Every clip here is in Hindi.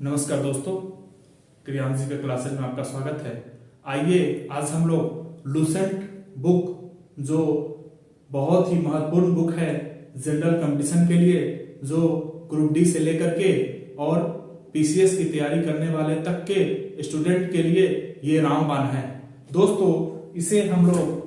नमस्कार दोस्तों, क्रियांश जी के क्लासेस में आपका स्वागत है। आइए आज हम लोग लूसेंट बुक, जो बहुत ही महत्वपूर्ण बुक है जनरल कंपटीशन के लिए, जो ग्रुप डी से लेकर के और पीसीएस की तैयारी करने वाले तक के स्टूडेंट के लिए ये रामबाण है। दोस्तों, इसे हम लोग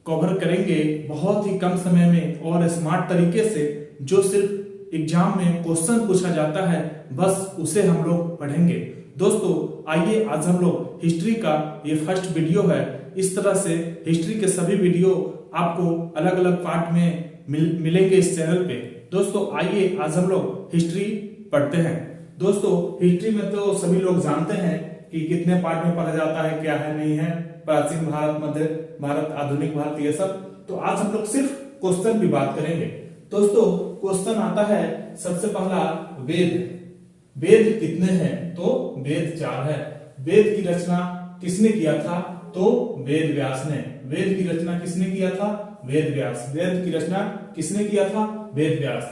कवर करेंगे बहुत ही कम समय में और स्मार्ट तरीके से। जो सिर्फ एग्जाम में क्वेश्चन पूछा जाता है बस उसे हम लोग पढ़ेंगे। दोस्तों आइए आज हम लोग हिस्ट्री का ये फर्स्ट वीडियो है। इस तरह से हिस्ट्री के सभी वीडियो आपको अलग अलग पार्ट में मिलेंगे इस चैनल पे। दोस्तों आइए आज हम लोग हिस्ट्री पढ़ते हैं। दोस्तों हिस्ट्री में तो सभी लोग जानते हैं कि कितने पार्ट में पढ़ा जाता है, क्या है नहीं है, प्राचीन भारत, मध्य भारत, आधुनिक भारत, ये सब। तो आज हम लोग सिर्फ क्वेश्चन की बात करेंगे। दोस्तों क्वेश्चन आता है सबसे पहला, वेद कितने हैं? तो वेद 4 है। वेद की रचना किसने किया था? तो वेद व्यास ने। वेद की रचना किसने किया था? वेद व्यास। वेद की रचना किसने किया था? वेद व्यास।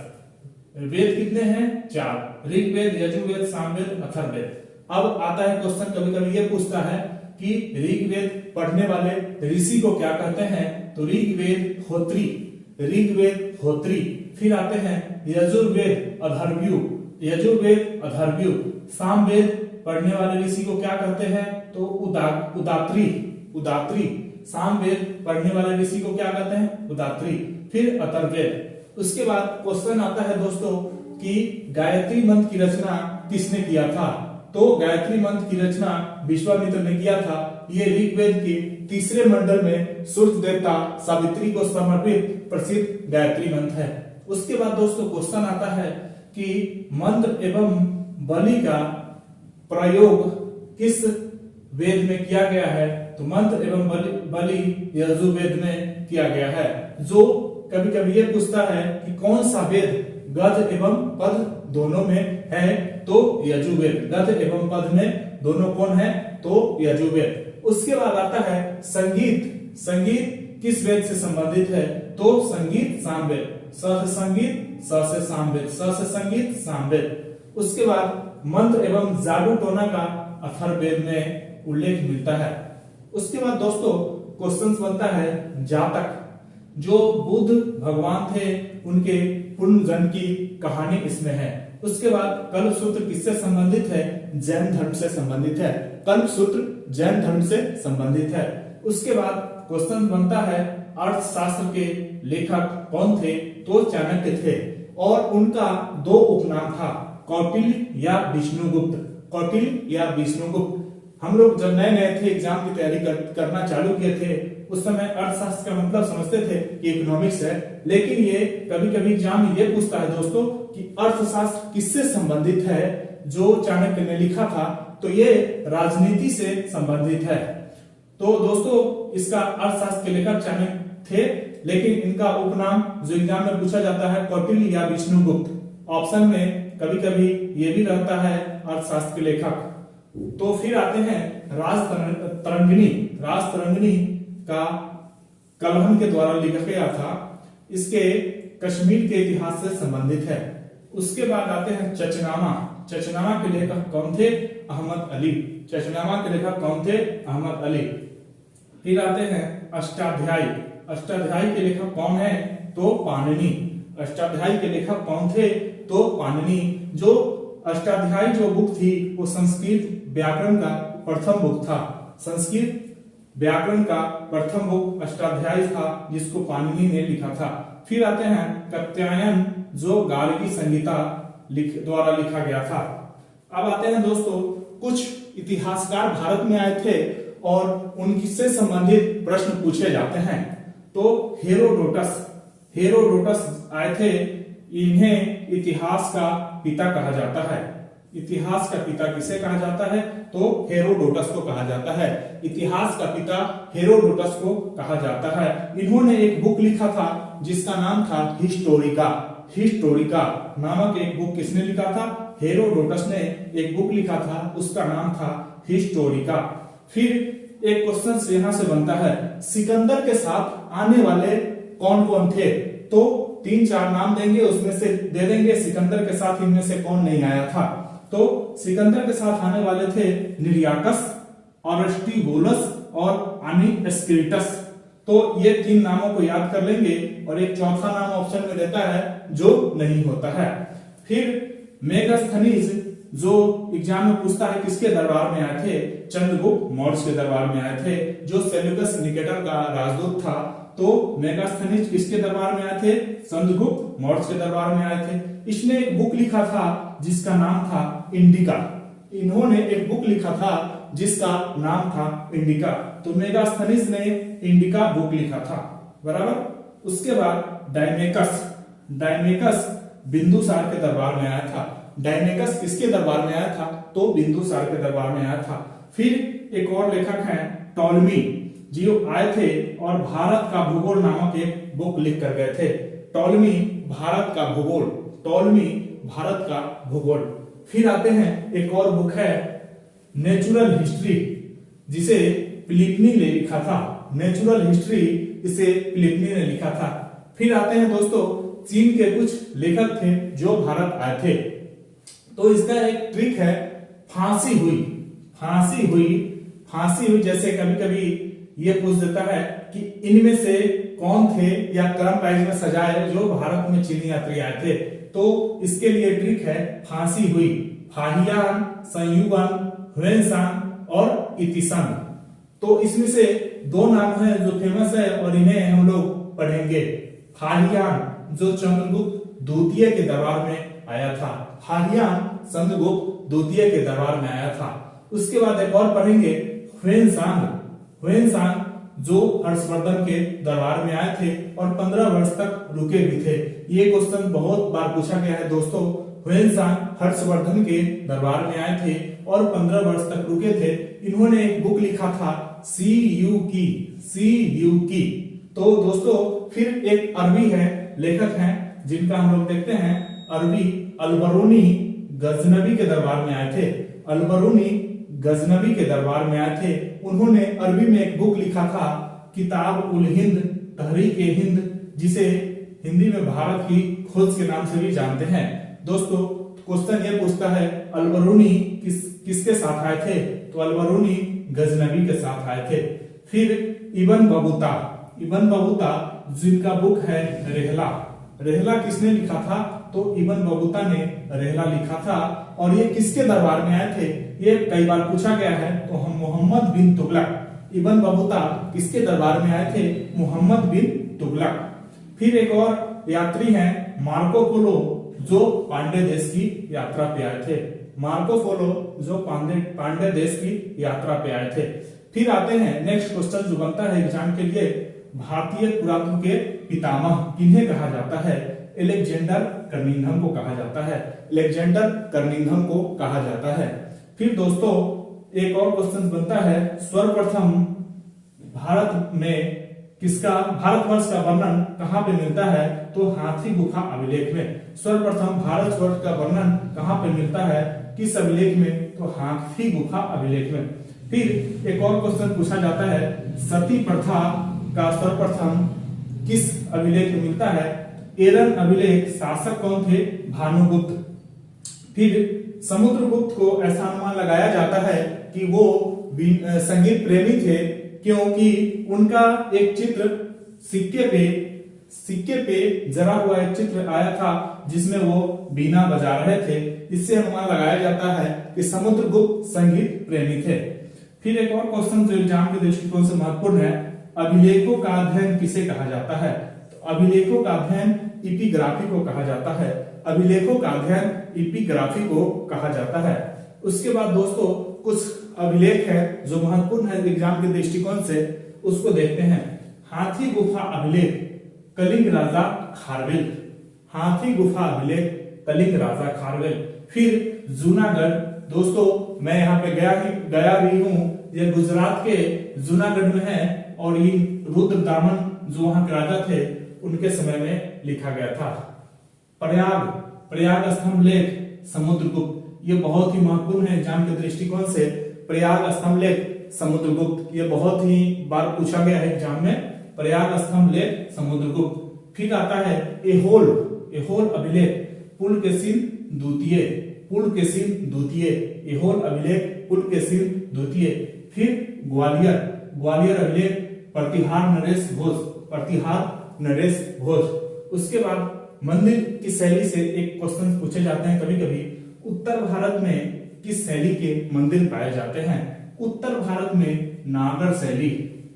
वेद कितने हैं? 4, ऋग्वेद, यजुर्वेद, सामवेद, अथर्ववेद। अब आता है क्वेश्चन, कभी कभी ये पूछता है कि ऋग्वेद पढ़ने वाले ऋषि को क्या कहते हैं? तो ऋग्वेद होत्री, ऋग्वेद होत्री। फिर आते हैं यजुर्वेद अथर्वयु, यजुर्वेद अथर्वयु। सामवेद पढ़ने वाले ऋषि को क्या कहते हैं? तो उदात्री, उदात्री। सामवेद पढ़ने वाले ऋषि को क्या कहते हैं? उदात्री। फिर अथर्ववेद। उसके बाद क्वेश्चन आता है दोस्तों कि गायत्री मंत्र की रचना किसने किया था? तो गायत्री मंत्र की रचना विश्वामित्र ने किया था। ये ऋग्वेद के तीसरे मंडल में सूर्य देवता सावित्री को समर्पित प्रसिद्ध गायत्री मंत्र है। उसके बाद दोस्तों क्वेश्चन आता है कि मंत्र एवं बलि का प्रयोग किस वेद में किया गया है? तो मंत्र एवं बलि यजुर्वेद में किया गया है। जो कभी कभी ये पूछता है कि कौन सा वेद गद्य एवं पद दोनों में है? तो यजुर्वेद। गद्य एवं पद में दोनों कौन है? तो यजुर्वेद। उसके बाद आता है संगीत। संगीत किस वेद से संबंधित है? तो संगीत सामवेद। स से संगीत, स से सामवेद, स से संगीत सामवेद। उसके बाद मंत्र एवं जादू टोना का अथर्ववेद में उल्लेख मिलता है। उसके बाद दोस्तों क्वेश्चन बनता है जातक। जो बुद्ध भगवान थे उनके पुनर्जन्म की कहानी इसमें है। उसके बाद कल्पसूत्र किससे संबंधित है? जैन धर्म से संबंधित है। कल्पसूत्र जैन धर्म से संबंधित है। उसके बाद क्वेश्चन बनता है अर्थशास्त्र के लेखक कौन थे? तो चाणक्य थे और उनका 2 उपनाम था, कौटिल्य या विष्णुगुप्त। कौटिल्य या विष्णुगुप्त। हम लोग जब नए नए थे, एग्जाम की तैयारी करना चालू किए थे, उस समय अर्थशास्त्र का मतलब समझते थे कि इकोनॉमिक्स है। लेकिन ये कभी कभी एग्जाम में ये पूछता है दोस्तों कि अर्थशास्त्र किससे संबंधित है? जो चाणक्य ने लिखा था तो ये राजनीति से संबंधित है। तो दोस्तों इसका अर्थशास्त्र के लेखक चाणक्य थे, लेकिन इनका उपनाम जो एग्जाम में पूछा जाता है कौटिल्य या विष्णुगुप्त। ऑप्शन में कभी कभी ये भी रहता है अर्थशास्त्र के लेखक। तो फिर आते हैं राजतरंगिणी। राजतरंगिणी का कलहन के द्वारा लिखा गया था। इसके कश्मीर के इतिहास से संबंधित है। उसके बाद आते हैं चचनामा। चचनामा के लेखक कौन थे? अहमद अली। चचनामा के लेखक कौन थे? अहमद अली। फिर आते हैं अष्टाध्यायी। अष्टाध्यायी के लेखक कौन है? तो पाणिनि। अष्टाध्यायी के लेखक कौन थे? तो पाणिनि। जो अष्टाध्यायी जो बुक थी वो संस्कृत व्याकरण का प्रथम बुक था। संस्कृत व्याकरण का प्रथम बुक अष्टाध्यायी था, जिसको पाणिनि ने लिखा था। फिर आते हैं कात्यायन, जो गार्गी संहिता द्वारा लिखा गया था। अब आते हैं दोस्तों कुछ इतिहासकार भारत में आए थे और उनसे संबंधित प्रश्न पूछे जाते हैं। तो हेरोडोटस आए थे। इन्हें इतिहास का पिता कहा जाता है। इतिहास का पिता किसे कहा जाता है? तो हेरोडोटस को कहा जाता है। इतिहास का पिता हेरोडोटस को कहा जाता है। इन्होंने एक बुक लिखा था जिसका नाम था हिस्टोरिका। हिस्टोरिका नामक एक बुक किसने लिखा था? हेरोडोटस ने एक बुक लिखा था, उसका नाम था हिस्टोरिका। फिर एक क्वेश्चन यहां से बनता है, सिकंदर के साथ आने वाले कौन कौन थे? तो 3-4 नाम देंगे, उसमें से दे देंगे सिकंदर के साथ इनमें से कौन नहीं आया था। तो सिकंदर के साथ आने वाले थे निर्याकस, ऑरस्टिवोलस और आनिस्क्रिटस। तो ये 3 नामों को याद कर लेंगे और एक चौथा नाम ऑप्शन में रहता है जो नहीं होता है। फिर मेगास्थनीज जो एग्जाम में पूछता है किसके दरबार में आए थे, चंद्रगुप्त मौर्य के दरबार में आए थे, जो सेल्यूकस निकेटर का राजदूत था। तो मेगास्थनीज किसके दरबार में आए थे, चंद्रगुप्त मौर्य के दरबार में आए थे। इसने एक बुक लिखा था जिसका नाम था इंडिका। इन्होंने एक बुक लिखा था जिसका नाम था इंडिका। तो मेगास्थनीज ने इंडिका बुक लिखा था, बराबर। उसके बाद डायमेकस बिंदुसार के दरबार में आया था। डायमेकस किसके दरबार में आया था, तो बिंदुसार के दरबार में आया था। फिर एक और लेखक हैं टॉलमी, जो आए थे और भारत का भूगोल नामक एक बुक लिख कर गए थे। टॉलमी भारत का भूगोल, टॉलमी भारत का भूगोल। फिर आते हैं एक और बुक है नेचुरल हिस्ट्री, जिसे प्लिपनी ने लिखा था। नेचुरल हिस्ट्री इसे प्लिपनी ने लिखा था। फिर आते हैं दोस्तों चीन के कुछ लेखक थे जो भारत आए थे। तो इसका एक ट्रिक है, फांसी हुई। जैसे कभी कभी ये पूछ देता है कि इनमें से कौन थे या क्रम वाइज में सजाए जो भारत में चीनी यात्री आए थे। तो इसके लिए ट्रिक है फांसी हुई, फाहियान, संयुगन, ह्वेनसांग और इतिसन। तो इसमें से 2 नाम है जो फेमस है और इन्हें हम लोग पढ़ेंगे। फाहियान जो चंद्रगुप्त द्वितीय के दरबार में आया था, फाहियान चंद्रगुप्त द्वितीय के दरबार में आया था। उसके बाद एक और पढ़ेंगे ह्वेनसांग जो हर्षवर्धन के दरबार में आए थे और 15 वर्ष तक रुके भी थे। ये क्वेश्चन बहुत बार पूछा गया है दोस्तों। ह्वेनसांग हर्षवर्धन के दरबार में आए थे और 15 वर्ष तक रुके थे। इन्होंने एक बुक लिखा था सी यू। तो दोस्तों फिर एक अरबी है, लेखक हैं जिनका हम लोग देखते हैं, अरबी अलबरूनी गजनबी के दरबार में आए थे। अलबरूनी गजनबी के दरबार में आए थे। उन्होंने अरबी में एक बुक लिखा था किताब उल हिंद तहरीक ए हिंद, जिसे हिंदी में भारत की खोज के नाम से भी जानते हैं। दोस्तों क्वेश्चन ये पूछता है अलबरूनी किसके साथ आए थे, तो अलबरूनी गजनबी के साथ आए थे। फिर इब्न बतूता जिनका बुक है रेहला किसने लिखा था, तो इब्न बतूता ने रेहला लिखा था। और ये किसके दरबार में आए थे, ये कई बार पूछा गया है। तो हम मोहम्मद बिन तुगलक, इब्न बतूता किसके दरबार में आए थे, मोहम्मद बिन तुगलक। फिर एक और यात्री हैं मार्को पोलो, जो पांड्य देश की यात्रा पे आए थे। मार्को पोलो जो पांड्य देश की यात्रा पे आए थे। फिर आते हैं नेक्स्ट क्वेश्चन जो बनता है एग्जाम के लिए, भारतीय पुरातत्व के पितामह किन्हें कहा जाता है, एलेक्जेंडर कर्निघन को कहा जाता है। एलेक्जेंडर कर्निघन को कहा जाता है। फिर दोस्तों एक और क्वेश्चन बनता है, सर्वप्रथम भारतवर्ष का वर्णन कहां पे मिलता है, तो हाथी गुफा अभिलेख में। सर्वप्रथम भारतवर्ष का वर्णन कहां पे मिलता है, किस अभिलेख में, तो हाथी गुफा अभिलेख में। फिर एक और क्वेश्चन पूछा जाता है, सती प्रथा का सर्वप्रथम किस अभिलेख में मिलता है, एरन अभिलेख। शासक कौन थे, भानुगुप्त। फिर समुद्रगुप्त को ऐसा अनुमान लगाया जाता है कि वो संगीत प्रेमी थे, क्योंकि उनका एक चित्र सिक्के पे जरा हुआ एक चित्र आया था जिसमें वो बीना बजा रहे थे। इससे अनुमान लगाया जाता है कि समुद्रगुप्त संगीत प्रेमी थे। फिर एक और क्वेश्चन जो एग्जाम के दृष्टिकोण से महत्वपूर्ण है, अभिलेखों का अध्ययन किसे कहा जाता है, तो अभिलेखों का अध्ययन एपिग्राफी को कहा जाता है। अभिलेखों का अध्ययन एपिग्राफी को कहा जाता है। उसके बाद दोस्तों कुछ अभिलेख है जो महत्वपूर्ण है एग्जाम के दृष्टिकोण से, उसको देखते हैं। हाथी गुफा अभिलेख कलिंग राजा खारवेल, हाथी गुफा अभिलेख कलिंग राजा खारवेल। फिर जूनागढ़, दोस्तों मैं यहाँ पे गया भी हूँ, ये गुजरात के जूनागढ़ में है और ये रुद्रदामन जो वहां के राजा थे उनके समय में लिखा गया था। प्रयाग स्तंभ लेख समुद्रगुप्त, ये बहुत ही महत्वपूर्ण है एग्जाम के दृष्टिकोण से। प्रयाग स्तंभ लेख समुद्रगुप्त, ये बहुत ही बार पूछा गया है एग्जाम में, प्रयाग स्तंभ लेख समुद्रगुप्त। फिर आता है एहोल अभिलेख पुलकेशिन द्वितीय, पुलकेशिन द्वितीय, ऐहोल अभिलेख पुलकेशिन द्वितीय। फिर ग्वालियर, ग्वालियर अभिलेख प्रतिहार नरेश घोष, प्रतिहार नरेश घोष। उसके बाद मंदिर की शैली से एक क्वेश्चन पूछे जाते हैं कभी कभी, उत्तर भारत में किस शैली के मंदिर पाए जाते हैं? उत्तर भारत में नागर शैली,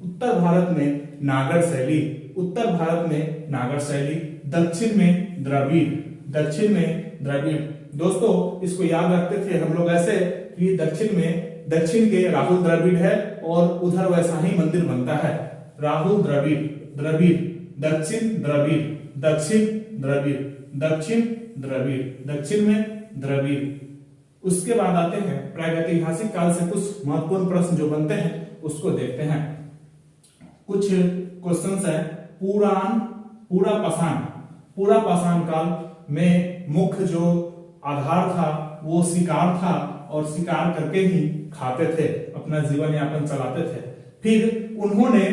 उत्तर भारत में नागर शैली, उत्तर भारत में नागर शैली। दक्षिण में द्रविड़, दक्षिण में द्रविड़। दोस्तों इसको याद रखते थे हम लोग ऐसे कि दक्षिण में, दक्षिण के राहुल द्रविड़ है और उधर वैसा ही मंदिर बनता है, राहुल द्रविड़, द्रविड़, दक्षिण द्रविड़, दक्षिण द्रविड़, दक्षिण द्रविड़, दक्षिण में द्रविड़। उसके बाद आते हैं प्रागैतिहासिक काल से कुछ महत्वपूर्ण प्रश्न जो बनते हैं उसको देखते हैं। कुछ क्वेश्चंस है, पुराण, पूरा पाषाण, पूरा पाषाण काल में मुख्य जो आधार था वो शिकार था और शिकार करके ही खाते थे, अपना जीवन यापन चलाते थे। फिर उन्होंने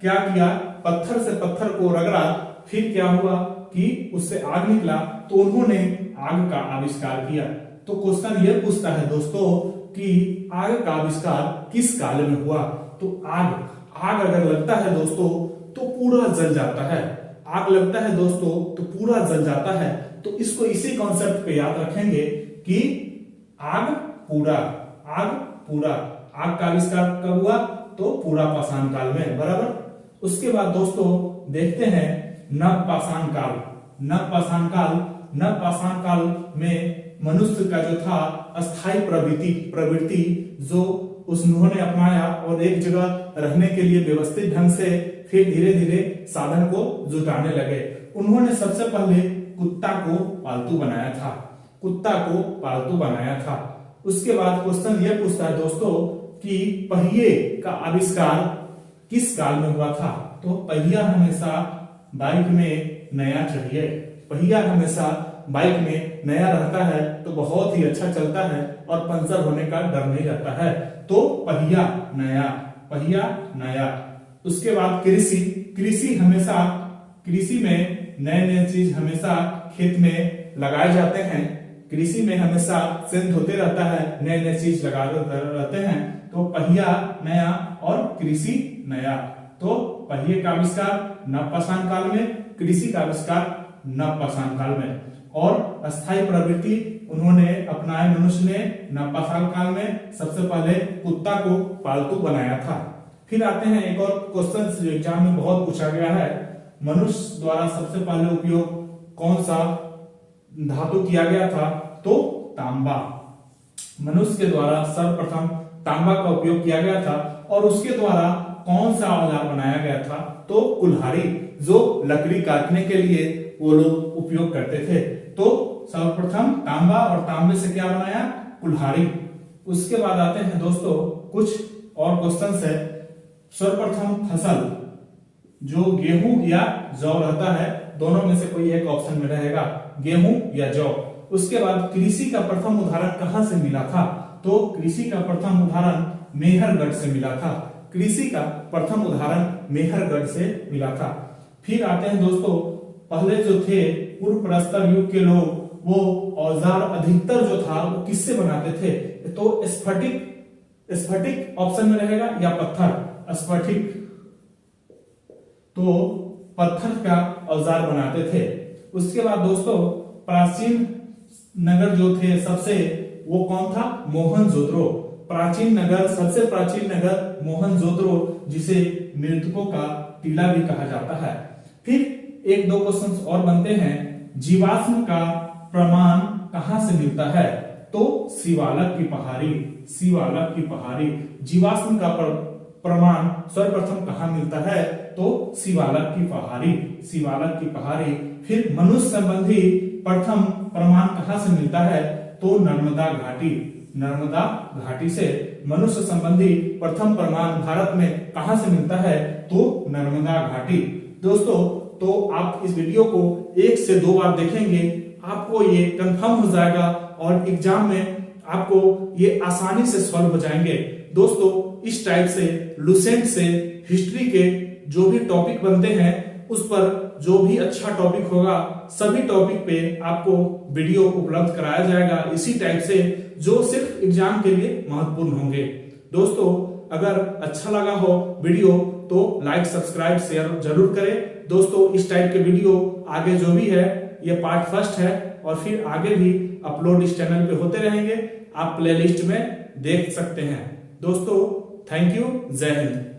क्या किया, पत्थर से पत्थर को रगड़ा, फिर क्या हुआ कि उससे आग निकला तो उन्होंने आग का आविष्कार किया। तो क्वेश्चन ये पूछता है दोस्तों कि आग का आविष्कार किस काल में हुआ? तो आग अगर लगता है दोस्तों तो पूरा जल जाता है, आग लगता है दोस्तों तो पूरा जल जाता है। तो इसको इसी कॉन्सेप्ट पे याद रखेंगे कि आग पूरा, आग पूरा। आग का आविष्कार कब हुआ? तो पूरा पाषाण काल में, बराबर। उसके बाद दोस्तों देखते हैं नव पाषाण काल, नव पाषाण काल। नव पाषाण काल में मनुष्य का जो था अस्थायी प्रवृत्ति जो उन्होंने अपनाया और एक जगह रहने के लिए व्यवस्थित ढंग से फिर धीरे धीरे साधन को जुटाने लगे। उन्होंने सबसे पहले कुत्ता को पालतू बनाया था, कुत्ता को पालतू बनाया था। उसके बाद क्वेश्चन यह पूछता है दोस्तों कि पहिए का आविष्कार किस काल में हुआ था? तो पहिया हमेशा बाइक में नया चाहिए, पहिया हमेशा बाइक में नया रहता है तो बहुत ही अच्छा चलता है और पंचर होने का डर नहीं रहता है। तो पहिया नया, पहिया नया। उसके बाद कृषि, कृषि हमेशा, कृषि में नए नए चीज हमेशा खेत में लगाए जाते हैं, कृषि में हमेशा चेंज होते रहता है, नए नए चीज लगा रहते हैं। तो पहिया नया और कृषि नया। तो पहिए का आविष्कार नवपाषाण काल में, कृषि का आविष्कार नवपाषाण काल में। और अस्थायी प्रवृत्ति उन्होंने अपनाए मनुष्य ने नवपाषाण काल में, सबसे पहले कुत्ता को पालतू बनाया था। फिर आते हैं एक और क्वेश्चन जो एग्जाम में बहुत पूछा गया है, मनुष्य द्वारा सबसे पहले उपयोग कौन सा धातु किया गया था? तो तांबा, मनुष्य के द्वारा सर्वप्रथम तांबा का उपयोग किया गया था। और उसके द्वारा कौन सा औजार बनाया गया था? तो कुल्हाड़ी, जो लकड़ी काटने के लिए वो लोग उपयोग करते थे। तो सर्वप्रथम तांबा और तांबे से क्या बनाया? कुल्हाड़ी। उसके बाद आते हैं दोस्तों कुछ और क्वेश्चंस है। सर्वप्रथम फसल जो गेहूं या जौ रहता है, दोनों में से कोई एक ऑप्शन में रहेगा, गेहूं या जौ। उसके बाद कृषि का प्रथम उदाहरण कहां से मिला था? तो कृषि का प्रथम उदाहरण मेहरगढ़ से मिला था, कृषि का प्रथम उदाहरण मेहरगढ़ से मिला था। फिर आते हैं दोस्तों, पहले जो थे पूर्व प्रस्तर युग के लोग, वो औजार अधिकतर जो था वो किससे बनाते थे? तो स्फटिक, स्फटिक ऑप्शन में रहेगा या पत्थर, स्फटिक। तो पत्थर का औजार बनाते थे। उसके बाद दोस्तों प्राचीन नगर जो थे सबसे, वो कौन था? मोहनजोदड़ो। प्राचीन नगर, सबसे प्राचीन नगर मोहनजोदड़ो, जिसे मृतकों का टीला भी कहा जाता है। फिर एक दो क्वेश्चंस और बनते हैं, जीवाश्म का प्रमाण कहां से मिलता है? तो शिवालक की पहाड़ी, शिवालक की पहाड़ी। जीवाश्म का प्रमाण सर्वप्रथम कहां मिलता है? तो शिवालक की पहाड़ी, शिवालक की पहाड़ी। फिर मनुष्य संबंधी प्रथम प्रमाण कहां से मिलता है? तो नर्मदा घाटी, नर्मदा घाटी से। मनुष्य संबंधी प्रथम प्रमाण भारत में कहां से मिलता है? तो नर्मदा घाटी। दोस्तों तो आप इस वीडियो को 1 से 2 बार देखेंगे, आपको ये कंफर्म हो जाएगा और एग्जाम में आपको ये आसानी से सॉल्व हो जाएंगे। दोस्तों इस टाइप से लुसेंट से हिस्ट्री के जो भी टॉपिक बनते हैं उस पर जो भी अच्छा टॉपिक होगा सभी टॉपिक पे आपको वीडियो उपलब्ध कराया जाएगा इसी टाइप से, जो सिर्फ एग्जाम के लिए महत्वपूर्ण होंगे। दोस्तों अगर अच्छा लगा हो वीडियो तो लाइक सब्सक्राइब शेयर जरूर करें। दोस्तों इस टाइप के वीडियो आगे जो भी है ये पार्ट फर्स्ट है और फिर आगे भी अपलोड इस चैनल पे होते रहेंगे, आप प्लेलिस्ट में देख सकते हैं। दोस्तों थैंक यू, जय हिंद।